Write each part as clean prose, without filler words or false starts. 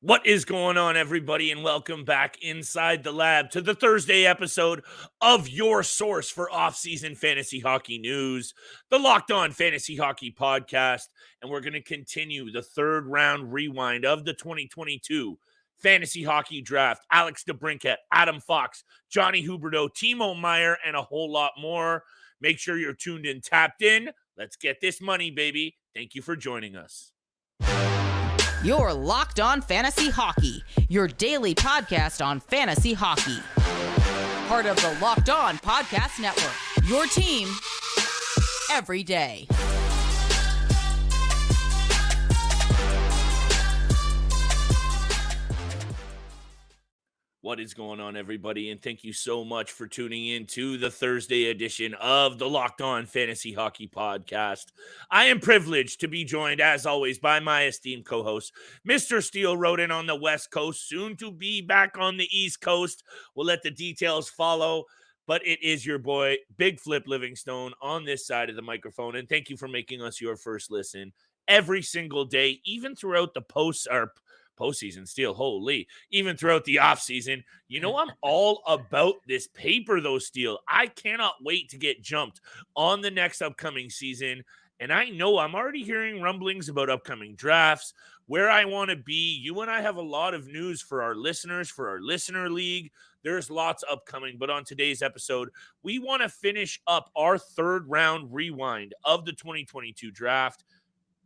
What is going on, everybody, and welcome back inside the lab to the Thursday episode of your source for off-season fantasy hockey news, the Locked On Fantasy Hockey Podcast, and we're going to continue the third round rewind of the 2022 Fantasy Hockey Draft. Alex DeBrincat, Adam Fox, Johnny Huberdeau, Timo Meier, and a whole lot more. Make sure you're tuned in, tapped in. Let's get this money, baby. Thank you for joining us. You're Locked On Fantasy Hockey, your daily podcast on fantasy hockey. Part of the Locked On Podcast Network, your team every day. What is going on, everybody? And thank you so much for tuning in to the Thursday edition of the Locked On Fantasy Hockey Podcast. I am privileged to be joined, as always, by my esteemed co-host, Mr. Steele Roden on the West Coast, soon to be back on the East Coast. We'll let the details follow, but it is your boy, Big Flip Livingstone, on this side of the microphone. And thank you for making us your first listen every single day, even throughout the postseason, Steele, holy, even throughout the offseason. You know, I'm all about this paper, though, Steele. I cannot wait to get jumped on the next upcoming season. And I know I'm already hearing rumblings about upcoming drafts, where I want to be. You and I have a lot of news for our listeners, for our listener league. There's lots upcoming. But on today's episode, we want to finish up our third round rewind of the 2022 draft.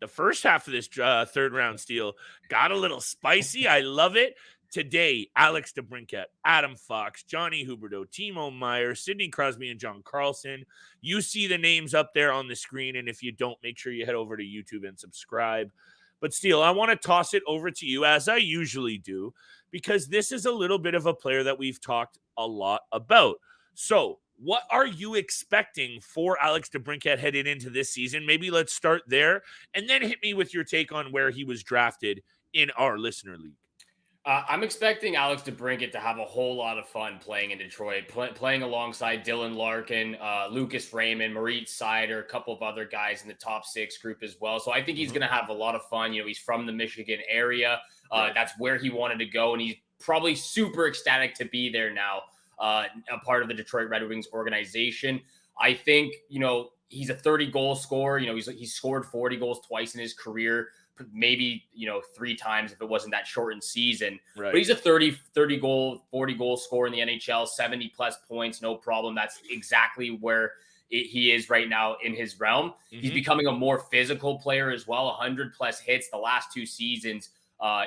The first half of this third round, Steele, got a little spicy. I love it. Today, Alex DeBrincat, Adam Fox, Johnny Huberdeau, Timo Meier, Sidney Crosby, and John Carlson. You see the names up there on the screen, and if you don't, make sure you head over to YouTube and subscribe. But Steele, I want to toss it over to you, as I usually do, because this is a little bit of a player that we've talked a lot about. So, what are you expecting for Alex DeBrincat headed into this season? Maybe let's start there, and then hit me with your take on where he was drafted in our listener league. I'm expecting Alex DeBrincat to have a whole lot of fun playing in Detroit, playing alongside Dylan Larkin, Lucas Raymond, Moritz Seider, a couple of other guys in the top six group as well. So I think he's going to have a lot of fun. You know, he's from the Michigan area. That's where he wanted to go, and he's probably super ecstatic to be there now. A part of the Detroit Red Wings organization. I think, you know, he's a 30-goal scorer. You know, he's scored 40 goals twice in his career, maybe, you know, 3 times if it wasn't that shortened season. Right. But he's a 40 goal scorer in the NHL, 70 plus points, no problem. That's exactly where he is right now in his realm. Mm-hmm. He's becoming a more physical player as well, 100 plus hits the last 2 seasons.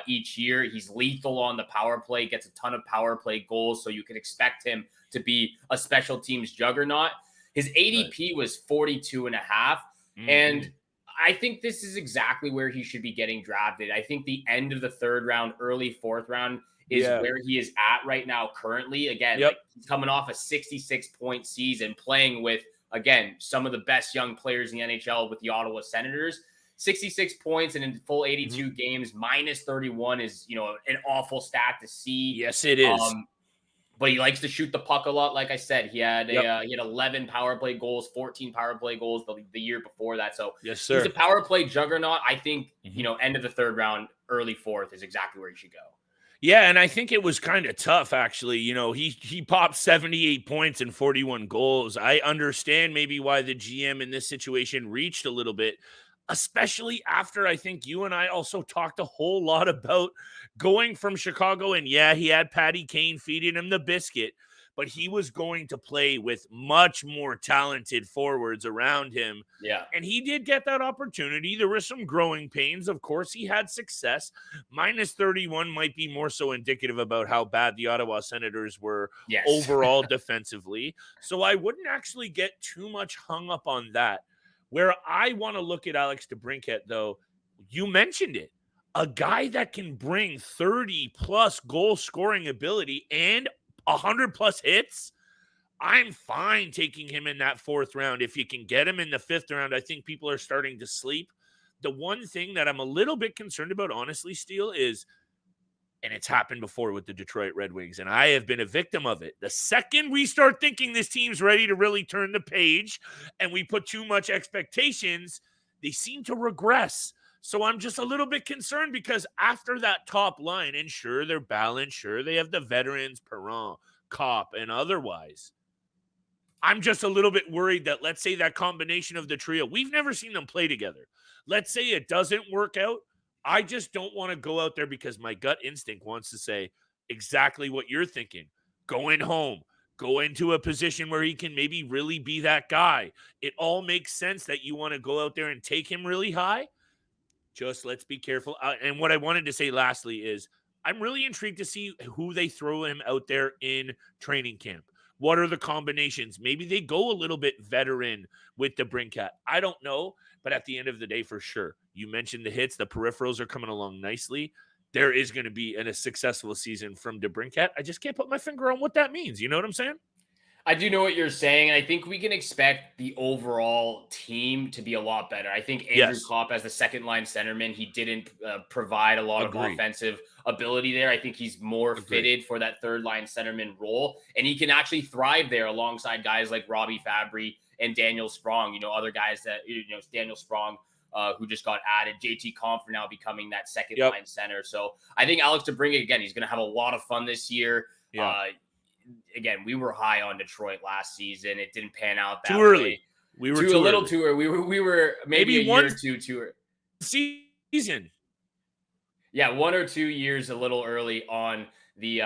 Each year. He's lethal on the power play, gets a ton of power play goals, so you can expect him to be a special teams juggernaut. His ADP was 42.5, and I think this is exactly where he should be getting drafted. I think the end of the third round, early fourth round is where he is at right now currently. Again, like, he's coming off a 66-point season, playing with, again, some of the best young players in the NHL with the Ottawa Senators. 66 points and in full 82 games, minus 31 is, you know, an awful stat to see. Yes, it is. But he likes to shoot the puck a lot. Like I said, he had he had 11 power play goals, 14 power play goals the year before that. So yes, sir. He's a power play juggernaut. I think, you know, end of the third round, early fourth is exactly where he should go. Yeah, and I think it was kind of tough, actually. You know, he popped 78 points and 41 goals. I understand maybe why the GM in this situation reached a little bit, especially after I think you and I also talked a whole lot about going from Chicago. And yeah, he had Patty Kane feeding him the biscuit, but he was going to play with much more talented forwards around him. Yeah. And he did get that opportunity. There were some growing pains. Of course, he had success. Minus 31 might be more so indicative about how bad the Ottawa Senators were overall defensively. So I wouldn't actually get too much hung up on that. Where I want to look at Alex DeBrincat, though, you mentioned it. A guy that can bring 30-plus goal scoring ability and 100-plus hits, I'm fine taking him in that fourth round. If you can get him in the fifth round, I think people are starting to sleep. The one thing that I'm a little bit concerned about, honestly, Steele, is, and it's happened before with the Detroit Red Wings, and I have been a victim of it. The second we start thinking this team's ready to really turn the page and we put too much expectations, they seem to regress. So I'm just a little bit concerned because after that top line, and sure, they're balanced, sure, they have the veterans, Perron, Kopp, and otherwise. I'm just a little bit worried that, let's say, that combination of the trio, we've never seen them play together. Let's say it doesn't work out. I just don't want to go out there because my gut instinct wants to say exactly what you're thinking. Going home, go into a position where he can maybe really be that guy. It all makes sense that you want to go out there and take him really high. Just let's be careful. And what I wanted to say lastly is I'm really intrigued to see who they throw him out there in training camp. What are the combinations? Maybe they go a little bit veteran with DeBrincat. I don't know. But at the end of the day, for sure, you mentioned the hits. The peripherals are coming along nicely. There is going to be a successful season from DeBrincat. I just can't put my finger on what that means. You know what I'm saying? I do know what you're saying, and I think we can expect the overall team to be a lot better. I think Andrew Kopp as the second-line centerman, he didn't provide a lot of offensive ability there. I think he's more fitted for that third-line centerman role, and he can actually thrive there alongside guys like Robbie Fabry and Daniel Sprong. You know, other guys that, Daniel Sprong, who just got added, JT Compher now becoming that second-line center. So I think Alex DeBrincat, again, he's going to have a lot of fun this year. Again, we were high on Detroit last season. It didn't pan out that too early. way. We were a little too early. We were maybe a year or two too early. Season. Yeah, 1 or 2 years a little early on the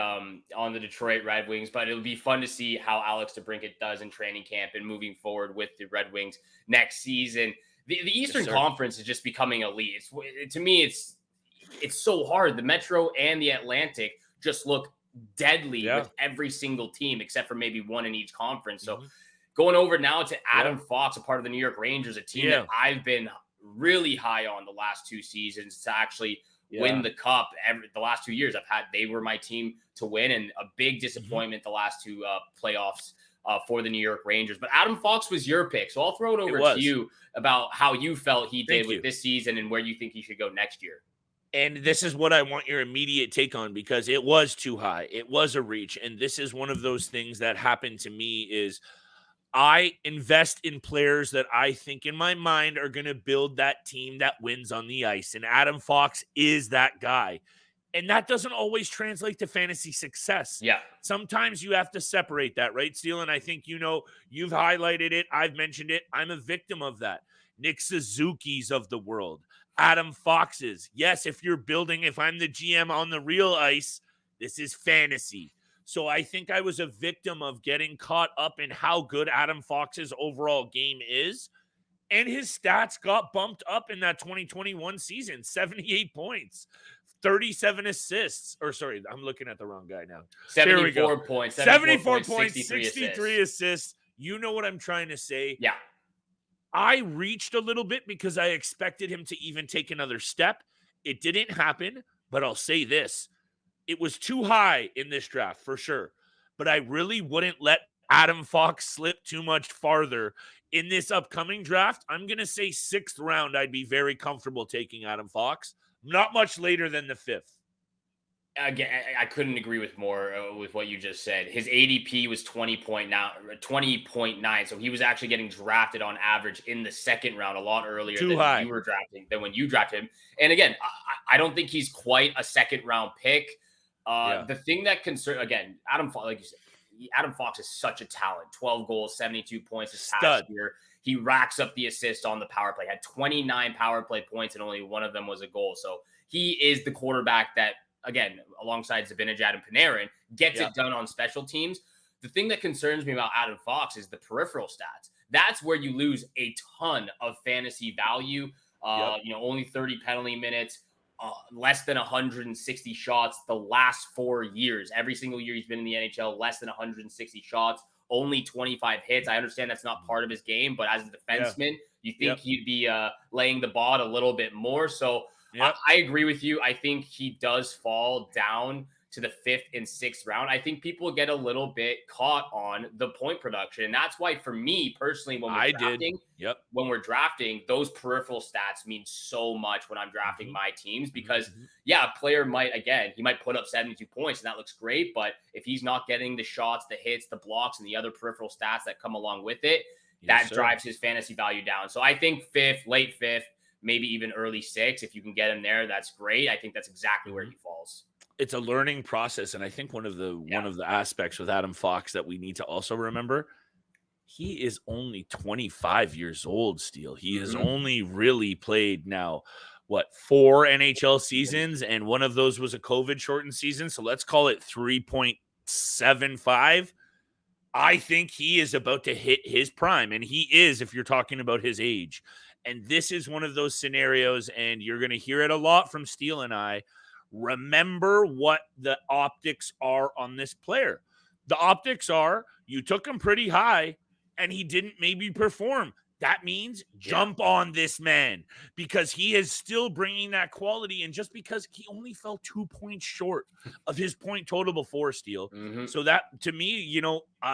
Detroit Red Wings, but it'll be fun to see how Alex DeBrincat does in training camp and moving forward with the Red Wings next season. The Eastern Conference is just becoming elite. To me, it's so hard. The Metro and the Atlantic just look deadly with every single team except for maybe one in each conference. So going over now to Adam Fox, a part of the New York Rangers, a team that I've been really high on the last 2 seasons to actually win the cup. The last 2 years they were my team to win, and a big disappointment the last 2 playoffs for the New York Rangers. But Adam Fox was your pick, so I'll throw it over to you about how you felt he did with this season and where you think he should go next year. And this is what I want your immediate take on, because it was too high. It was a reach. And this is one of those things that happened to me is I invest in players that I think in my mind are going to build that team that wins on the ice. And Adam Fox is that guy. And that doesn't always translate to fantasy success. Yeah. Sometimes you have to separate that, right, Steele? And I think, you've highlighted it. I've mentioned it. I'm a victim of that. Nick Suzuki's of the world. Adam Fox's. Yes, if I'm the GM on the real ice, this is fantasy. So I think I was a victim of getting caught up in how good Adam Fox's overall game is. And his stats got bumped up in that 2021 season, 78 points, 37 assists. Or sorry, I'm looking at the wrong guy now. 74 points. 74 points, 63 assists. You know what I'm trying to say? Yeah. I reached a little bit because I expected him to even take another step. It didn't happen, but I'll say this. It was too high in this draft for sure, but I really wouldn't let Adam Fox slip too much farther in this upcoming draft. I'm going to say 6th round. I'd be very comfortable taking Adam Fox. Not much later than the 5th. Again, I couldn't agree with more with what you just said. His ADP was 20.9, so he was actually getting drafted on average in the 2nd round, a lot earlier than you were drafting, than when you drafted him. And again, I don't think he's quite a 2nd round pick. The thing that again, Adam Fox, like you said, Adam Fox is such a talent. 12 goals, 72 points this past year. He racks up the assists on the power play. Had 29 power play points, and only one of them was a goal. So he is the quarterback that, again, alongside Zibanejad and Panarin, gets it done on special teams. The thing that concerns me about Adam Fox is the peripheral stats. That's where you lose a ton of fantasy value. Only 30 penalty minutes, less than 160 shots the last 4 years. Every single year he's been in the NHL, less than 160 shots, only 25 hits. I understand that's not part of his game, but as a defenseman, you think he'd be laying the ball a little bit more. So I agree with you. I think he does fall down to the 5th and 6th round. I think people get a little bit caught on the point production. And that's why, for me personally, when we're drafting, those peripheral stats mean so much when I'm drafting my teams, because a player he might put up 72 points and that looks great. But if he's not getting the shots, the hits, the blocks, and the other peripheral stats that come along with it, that drives his fantasy value down. So I think 5th, late 5th, maybe even early 6. If you can get him there, that's great. I think that's exactly where he falls. It's a learning process, and I think one of the aspects with Adam Fox that we need to also remember, he is only 25 years old. Steele. He has only really played now 4 NHL seasons, and one of those was a COVID shortened season. So let's call it 3.75. I think he is about to hit his prime, and he is, if you're talking about his age. And this is one of those scenarios, and you're going to hear it a lot from Steele and I. Remember what the optics are on this player. The optics are you took him pretty high and he didn't maybe perform. That means jump on this man because he is still bringing that quality. And just because he only fell 2 points short of his point total before, Steele. So that, to me,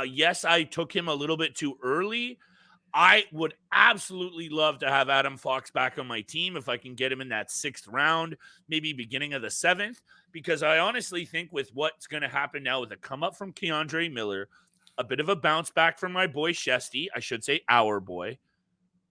yes, I took him a little bit too early. I would absolutely love to have Adam Fox back on my team if I can get him in that 6th round, maybe beginning of the 7th, because I honestly think with what's going to happen now with a come up from Keandre Miller, a bit of a bounce back from my boy Shesty, I should say our boy,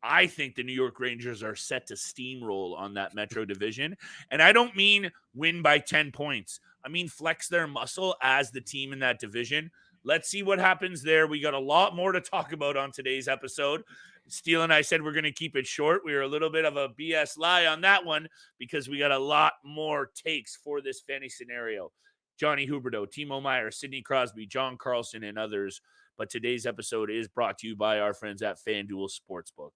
I think the New York Rangers are set to steamroll on that Metro division. And I don't mean win by 10 points. I mean flex their muscle as the team in that division. Let's see what happens there. We got a lot more to talk about on today's episode. Steele and I said we're going to keep it short. We were a little bit of a BS lie on that one because we got a lot more takes for this fantasy scenario. Johnny Huberdeau, Timo Meier, Sidney Crosby, John Carlson, and others. But today's episode is brought to you by our friends at FanDuel Sportsbook.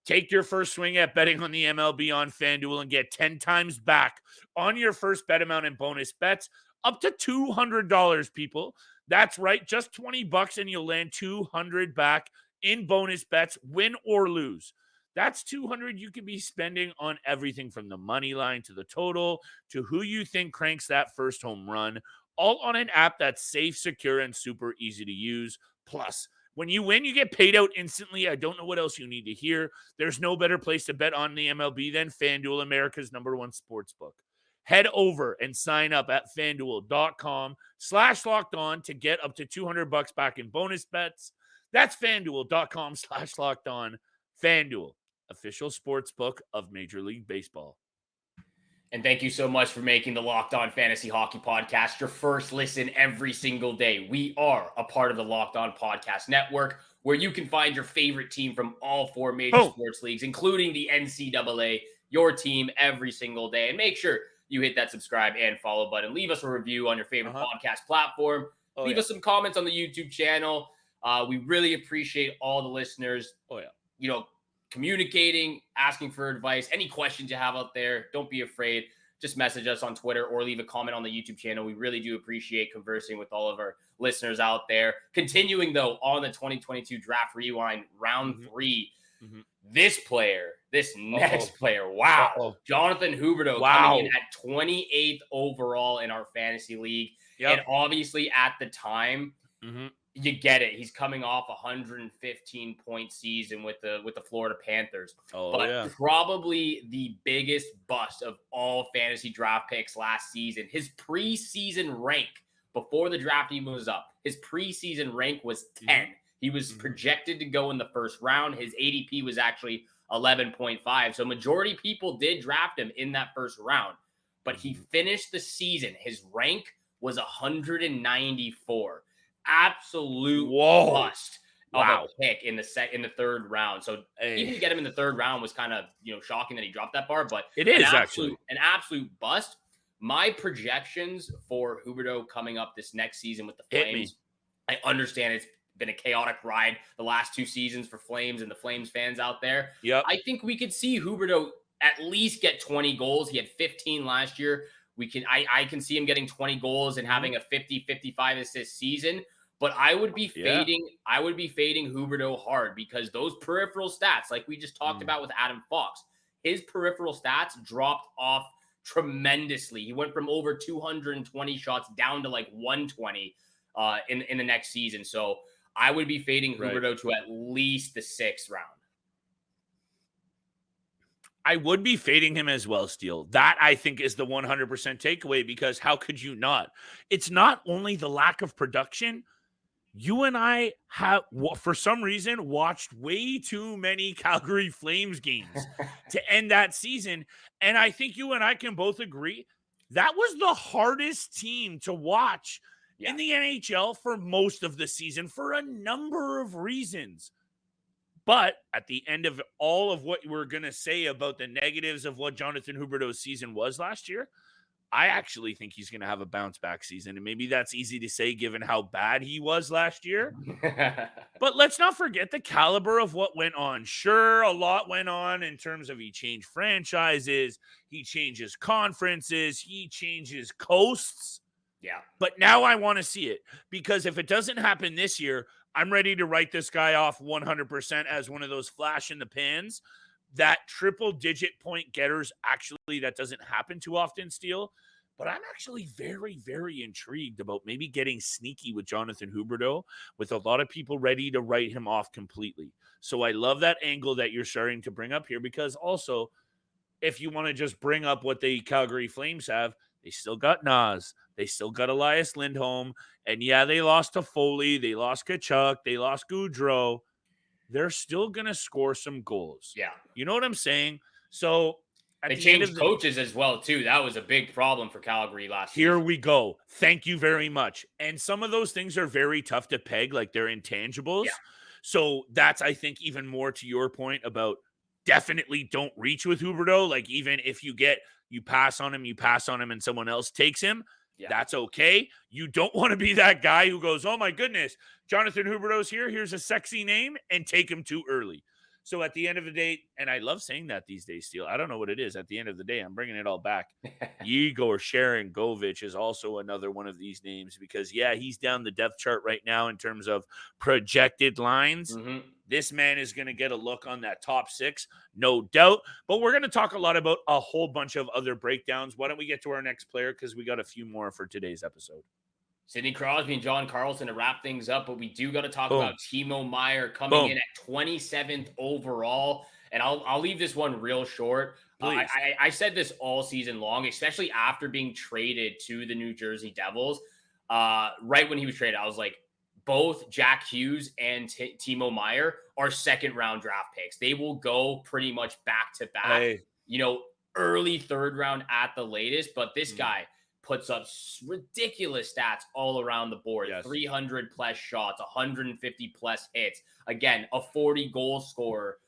Take your first swing at betting on the MLB on FanDuel and get 10 times back on your first bet amount and bonus bets up to $200, people. That's right, just $20 and you'll land $200 back in bonus bets, win or lose. That's $200 you could be spending on everything from the money line to the total to who you think cranks that first home run, all on an app that's safe, secure, and super easy to use. Plus, when you win, you get paid out instantly. I don't know what else you need to hear. There's no better place to bet on the MLB than FanDuel, America's #1 sportsbook. Head over and sign up at FanDuel.com/lockedon to get up to $200 back in bonus bets. That's FanDuel.com/lockedon. FanDuel, official sportsbook of Major League Baseball. And thank you so much for making the Locked On Fantasy Hockey Podcast your first listen every single day. We are a part of the Locked On Podcast Network, where you can find your favorite team from all 4 major sports leagues, including the NCAA, your team every single day. And make sure you hit that subscribe and follow button. Leave us a review on your favorite podcast platform. Leave us some comments on the YouTube channel. We really appreciate all the listeners. Communicating, asking for advice, any questions you have out there, don't be afraid. Just message us on Twitter or leave a comment on the YouTube channel. We really do appreciate conversing with all of our listeners out there. Continuing, though, on the 2022 Draft Rewind, round 3, this next player, wow. Jonathan Huberdeau coming in at 28th overall in our fantasy league. And obviously at the time, you get it. He's coming off a 115-point season with the Florida Panthers. Probably the biggest bust of all fantasy draft picks last season. His preseason rank before the draft even was up, his preseason rank was 10. He was projected to go in the first round. His ADP was actually 11.5. So majority people did draft him in that first round. But he finished the season. His rank was 194. Absolute bust of a pick in the third round. So even to get him in the third round was kind of shocking that he dropped that far. But it is actually an absolute bust. My projections for Huberdeau coming up this next season with the Flames, I understand it's been a chaotic ride the last 2 seasons for Flames and the Flames fans out there. I think we could see Huberdeau at least get 20 goals. He had 15 last year. I can see him getting 20 goals and having a 50-55 assist season. But I would be fading Huberdeau hard because those peripheral stats, like we just talked about with Adam Fox, his peripheral stats dropped off tremendously. He went from over 220 shots down to like 120 in the next season. So I would be fading Huberdeau to at least the 6th round. I would be fading him as well, Steele. That, I think, is the 100% takeaway because how could you not? It's not only the lack of production, you and I have, for some reason, watched way too many Calgary Flames games to end that season. And I think you and I can both agree that was the hardest team to watch in the NHL for most of the season for a number of reasons. But at the end of all of what we're going to say about the negatives of what Jonathan Huberdeau's season was last year, I actually think he's going to have a bounce back season. And maybe that's easy to say given how bad he was last year. But let's not forget the caliber of what went on. Sure, a lot went on in terms of he changed franchises, he changes conferences, he changes coasts. Yeah. But now I want to see it, because if it doesn't happen this year, I'm ready to write this guy off 100% as one of those flash in the pans. That triple digit point getters, actually, that doesn't happen too often, Steele. But I'm actually very, very intrigued about maybe getting sneaky with Jonathan Huberdeau, with a lot of people ready to write him off completely. So I love that angle that you're starting to bring up here, because also, if you want to just bring up what the Calgary Flames have, they still got Nas. They still got Elias Lindholm. And yeah, they lost to Foley. They lost Kachuk. They lost Gaudreau. They're still going to score some goals. Yeah. You know what I'm saying? So they changed coaches as well, too. That was a big problem for Calgary last year. Here we go. Thank you very much. And some of those things are very tough to peg, like they're intangibles. Yeah. So that's, I think, even more to your point about definitely don't reach with Huberdeau. Like, even if you pass on him and someone else takes him, that's okay. You don't want to be that guy who goes, oh my goodness, Jonathan Huberdeau's here. Here's a sexy name, and take him too early. So at the end of the day, and I love saying that these days, Steele, I don't know what it is. At the end of the day, I'm bringing it all back. Igor Sharangovich is also another one of these names, because, he's down the depth chart right now in terms of projected lines. Mm-hmm. This man is going to get a look on that top six, no doubt. But we're going to talk a lot about a whole bunch of other breakdowns. Why don't we get to our next player, because we got a few more for today's episode. Sidney Crosby and John Carlson to wrap things up, but we do got to talk about Timo Meier coming in at 27th overall. And I'll leave this one real short. I said this all season long, especially after being traded to the New Jersey Devils. Right when he was traded, I was like, both Jack Hughes and Timo Meier are second-round draft picks. They will go pretty much back-to-back, early third round at the latest. But this guy puts up ridiculous stats all around the board. 300 plus shots, 150 plus hits. Again, a 40 goal scorer,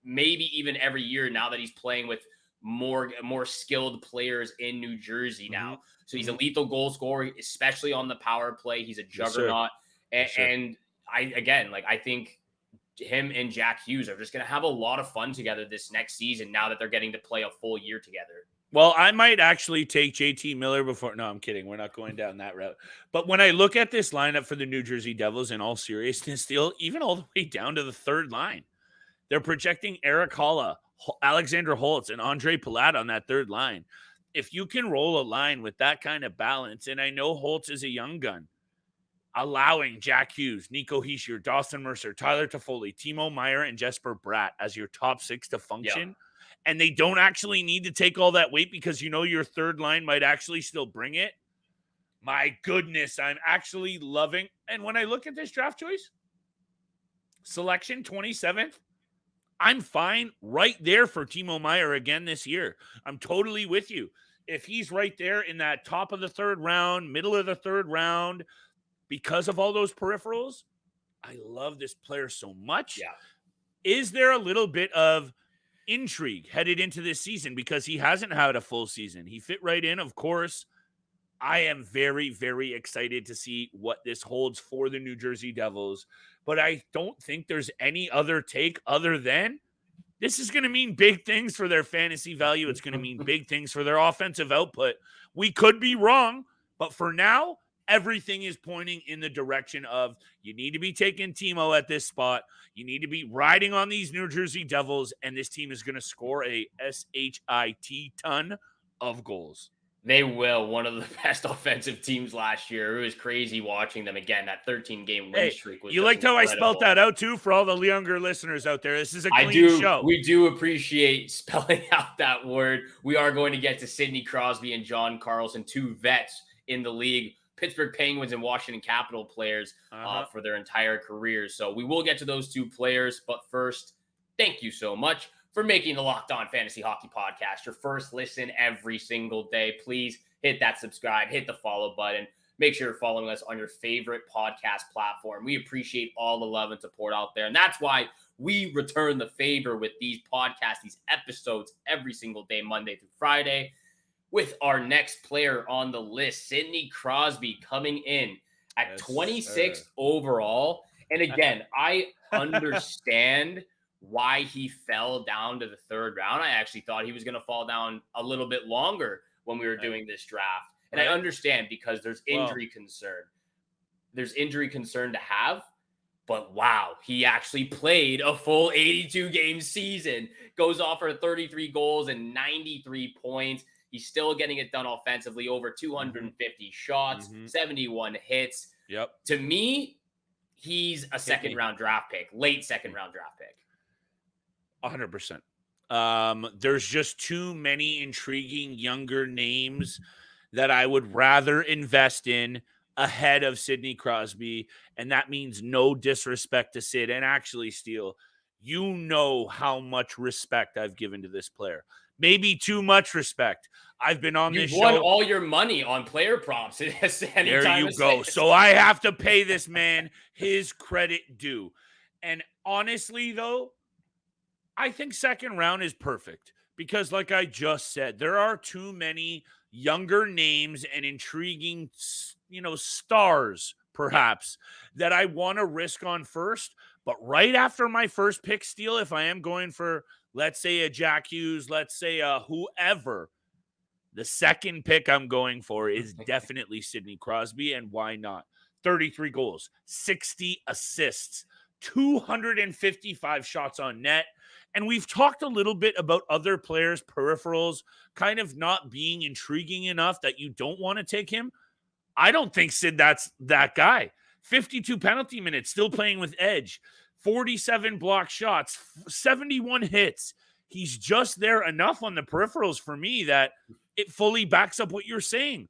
maybe even every year now that he's playing with more skilled players in New Jersey now. So he's a lethal goal scorer, especially on the power play. He's a juggernaut. And I think him and Jack Hughes are just going to have a lot of fun together this next season now that they're getting to play a full year together. Well, I might actually take JT Miller before. No, I'm kidding. We're not going down that route. But when I look at this lineup for the New Jersey Devils, in all seriousness, still, even all the way down to the third line, they're projecting Eric Holla, Alexander Holtz, and Andre Palat on that third line. If you can roll a line with that kind of balance, and I know Holtz is a young gun, allowing Jack Hughes, Nico Hischier, Dawson Mercer, Tyler Toffoli, Timo Meier, and Jesper Bratt as your top six to function, and they don't actually need to take all that weight because your third line might actually still bring it. My goodness, I'm actually loving. And when I look at this draft choice, selection 27th, I'm fine right there for Timo Meier again this year. I'm totally with you. If he's right there in that top of the third round, middle of the third round, because of all those peripherals, I love this player so much. Yeah. Is there a little bit of intrigue headed into this season because he hasn't had a full season? He fit right in, of course. I am very, very excited to see what this holds for the New Jersey Devils, but I don't think there's any other take other than this is going to mean big things for their fantasy value. It's going to mean big things for their offensive output. We could be wrong, but for now, everything is pointing in the direction of you need to be taking Timo at this spot. You need to be riding on these New Jersey Devils, and this team is going to score a shit ton of goals. They will. One of the best offensive teams last year. It was crazy watching them again. That 13-game win streak was you liked how incredible. I spelled that out, too, for all the younger listeners out there. This is a clean show. We do appreciate spelling out that word. We are going to get to Sidney Crosby and John Carlson, two vets in the league Pittsburgh Penguins and Washington Capital players for their entire careers. So we will get to those two players. But first, thank you so much for making the Locked On Fantasy Hockey Podcast your first listen every single day. Please hit that subscribe, hit the follow button. Make sure you're following us on your favorite podcast platform. We appreciate all the love and support out there. And that's why we return the favor with these podcasts, these episodes every single day, Monday through Friday, with our next player on the list, Sidney Crosby, coming in at 26th overall. And again, I understand why he fell down to the third round. I actually thought he was going to fall down a little bit longer when we were doing this draft. And I understand because there's injury concern. There's injury concern to have. But wow, he actually played a full 82-game season, goes off for 33 goals and 93 points. He's still getting it done offensively, over 250 shots, 71 hits. Yep. To me, he's a second-round draft pick, late second-round draft pick. 100%. There's just too many intriguing younger names that I would rather invest in ahead of Sidney Crosby, and that means no disrespect to Sid. And actually, Steele, you know how much respect I've given to this player. Maybe too much respect. I've been on this show. You've won all your money on player props. There you go. So I have to pay this man his credit due. And honestly, though, I think second round is perfect because, like I just said, there are too many younger names and intriguing, stars, perhaps, that I want to risk on first. But right after my first pick, Steele, if I am going for, let's say, a Jack Hughes, let's say whoever, the second pick I'm going for is definitely Sidney Crosby. And why not? 33 goals, 60 assists, 255 shots on net. And we've talked a little bit about other players' peripherals kind of not being intriguing enough that you don't want to take him. I don't think Sid that's that guy. 52 penalty minutes, still playing with edge, 47 block shots, 71 hits. He's just there enough on the peripherals for me that it fully backs up what you're saying.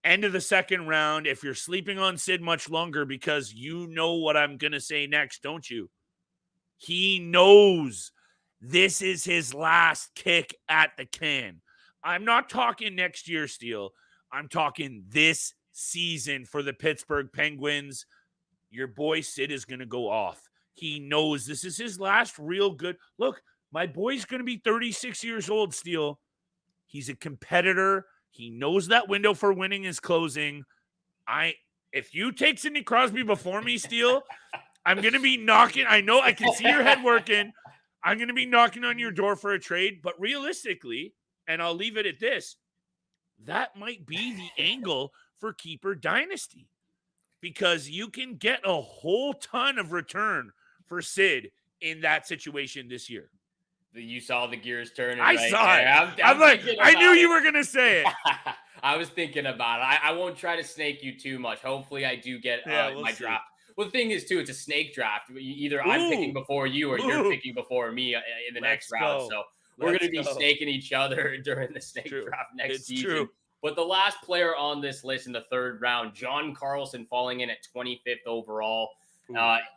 End of the second round, if you're sleeping on Sid much longer, because you know what I'm going to say next, don't you? He knows this is his last kick at the can. I'm not talking next year, Steele. I'm talking this season for the Pittsburgh Penguins. Your boy Sid is going to go off. He knows this is his last real good. Look, my boy's going to be 36 years old, Steele. He's a competitor. He knows that window for winning is closing. If you take Sidney Crosby before me, Steele, I'm going to be knocking. I know I can see your head working. I'm going to be knocking on your door for a trade, but realistically, and I'll leave it at this, that might be the angle for Keeper Dynasty because you can get a whole ton of return for Sid in that situation this year. You saw the gears turning. I saw it. I'm like, I knew you were going to say it. I was thinking about it. I won't try to snake you too much. Hopefully I do get my draft. Well, the thing is, too, it's a snake draft. Either I'm picking before you or you're picking before me in the next round. So we're going to be snaking each other during the snake draft next season. True. But the last player on this list in the third round, John Carlson, falling in at 25th overall.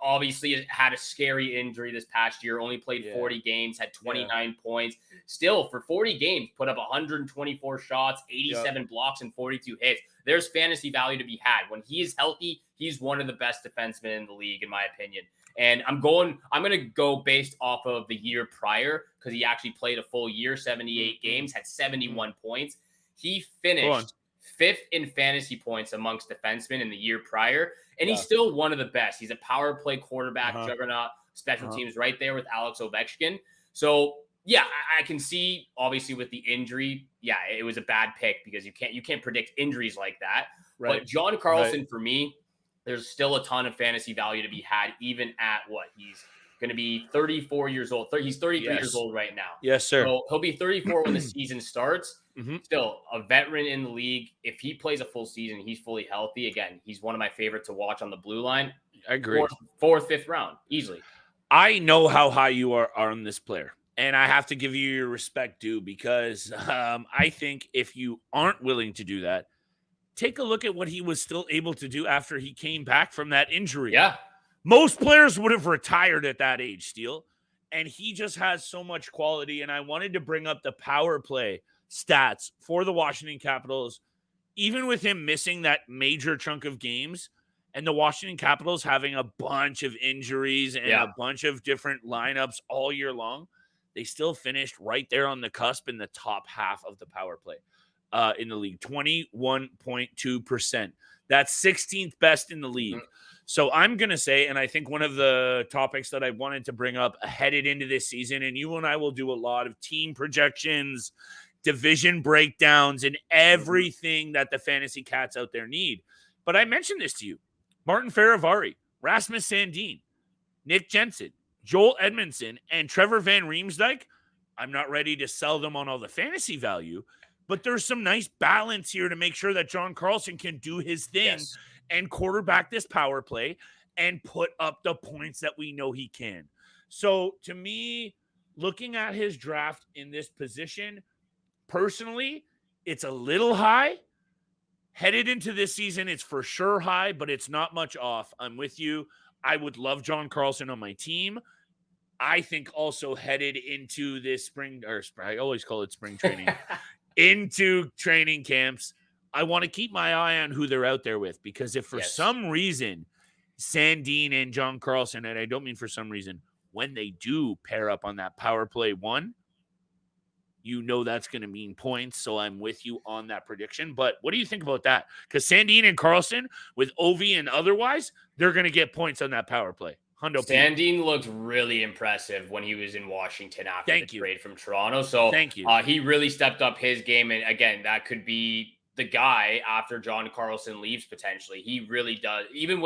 Obviously had a scary injury this past year, only played 40 games, had 29 points. Still, for 40 games, put up 124 shots, 87 blocks, and 42 hits. There's fantasy value to be had. When he is healthy, he's one of the best defensemen in the league, in my opinion. And I'm going to go based off of the year prior because he actually played a full year, 78 games, had 71 points. He finished fifth in fantasy points amongst defensemen in the year prior. And he's still one of the best. He's a power play quarterback, juggernaut, special teams right there with Alex Ovechkin. So, yeah, I can see, obviously, with the injury, it was a bad pick because you can't predict injuries like that. Right. But John Carlson, for me, there's still a ton of fantasy value to be had, even at he's going to be 34 years old. He's 33 years old right now. Yes, sir. So he'll be 34 when the season starts. Still a veteran in the league. If he plays a full season, he's fully healthy. Again, he's one of my favorites to watch on the blue line. I agree. Fourth, fifth round, easily. I know how high you are on this player, and I have to give you your respect due because I think if you aren't willing to do that, take a look at what he was still able to do after he came back from that injury. Yeah. Most players would have retired at that age, Steele. And he just has so much quality. And I wanted to bring up the power play stats for the Washington Capitals, even with him missing that major chunk of games and the Washington Capitals having a bunch of injuries and a bunch of different lineups all year long. They still finished right there on the cusp in the top half of the power play in the league, 21.2%. That's 16th best in the league. Mm-hmm. So I'm going to say, and I think one of the topics that I wanted to bring up headed into this season, and you and I will do a lot of team projections, division breakdowns, and everything that the fantasy cats out there need. But I mentioned this to you. Martin Faravari, Rasmus Sandin, Nick Jensen, Joel Edmondson, and Trevor Van Riemsdyk. I'm not ready to sell them on all the fantasy value, but there's some nice balance here to make sure that John Carlson can do his thing and quarterback this power play and put up the points that we know he can. So to me, looking at his draft in this position, personally, it's a little high. Headed into this season, it's for sure high, but it's not much off. I'm with you. I would love John Carlson on my team. I think also headed into this spring, or I always call it spring training, into training camps, I want to keep my eye on who they're out there with, because if for some reason Sandin and John Carlson, and I don't mean for some reason, when they do pair up on that power play one, you know that's going to mean points. So I'm with you on that prediction. But what do you think about that? Because Sandin and Carlson, with Ovi and otherwise, they're going to get points on that power play. Sandin looked really impressive when he was in Washington after the trade from Toronto. So he really stepped up his game. And again, that could be the guy after John Carlson leaves potentially. He really does. Even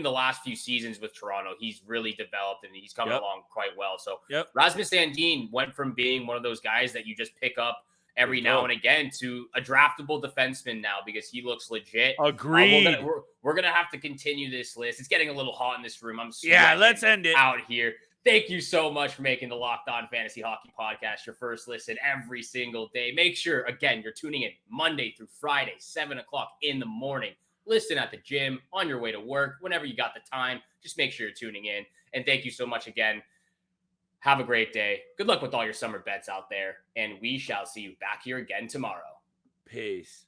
the last few seasons with Toronto, he's really developed and he's come along quite well. So Rasmus Sandin went from being one of those guys that you just pick up every now and again to a draftable defenseman now, because he looks legit. Agreed. We're gonna have to continue this list. It's getting a little hot in this room. Let's end it out here. Thank you so much for making the Locked On Fantasy Hockey Podcast your first listen every single day. Make sure, again, you're tuning in Monday through Friday, 7 o'clock in the morning. Listen at the gym, on your way to work, whenever you got the time. Just make sure you're tuning in. And thank you so much again. Have a great day. Good luck with all your summer bets out there. And we shall see you back here again tomorrow. Peace.